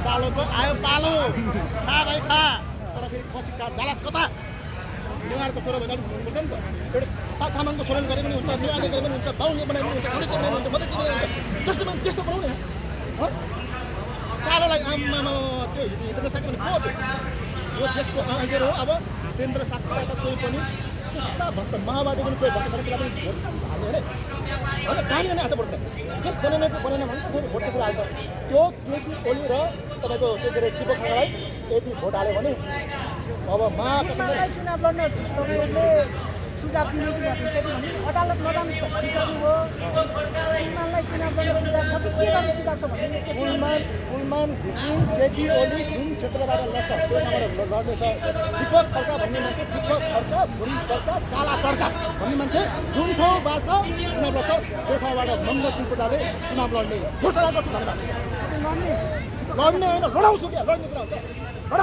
सालोको आयो पालो खा भाइ खा तर फेरि पछि जालास कता नेवारको छोरो भने हुनुपर्छ नि त एउटा तामाङको छोरोले गरे पनि हुन्छ नेवारले गरे पनि हुन्छ बाहुनले बनाए पनि हुन्छ खरेजले बनाए पनि हुन्छ मधेसले बनाए पनि हुन्छ त्यस्तो बनाउने सालोलाई आम्मामा त्यो हिँड्न सक्यो भने को यो देशको अँगेर हो अब केन्द्र शासनबाट कोही पनि त्यस्ता भक्त माओवादी पनि कोही भक्त सरकारलाई पनि भोट हाल्ने अरे होइन कहाँनिर नै आज भोट त्यस बनाएन भने फेरि भोट त्यसरी हाल्छ त्यो केसी ओली र तपाईँको के अरे दिपक खनालाई यदि भोट हाल्यो भने अब चुनाव लड्न तपाईँहरूले सुझाव दिनु कि अदालत नजानु हो उनीहरूलाई चुनाव लड्न सुझाव के गर्ने सुझाव छ भने उलमान घिसिङ केपी ओली जुन क्षेत्रबाट लड्छ त्यो ठाउँबाट लड्नेछ दिपक खड्का भन्ने मान्छे दिपक खड्का भुरी चर्चा काला चर्चा भन्ने मान्छे जुन ठाउँबाट चुनाव लड्छ त्यो ठाउँबाट मङ्ग सिंहकोटाले चुनाव लड्ने घोषणा गर्छु भनेर लड्ने होइन लडाउँछु क्या लड्ने कुरा हुन्छ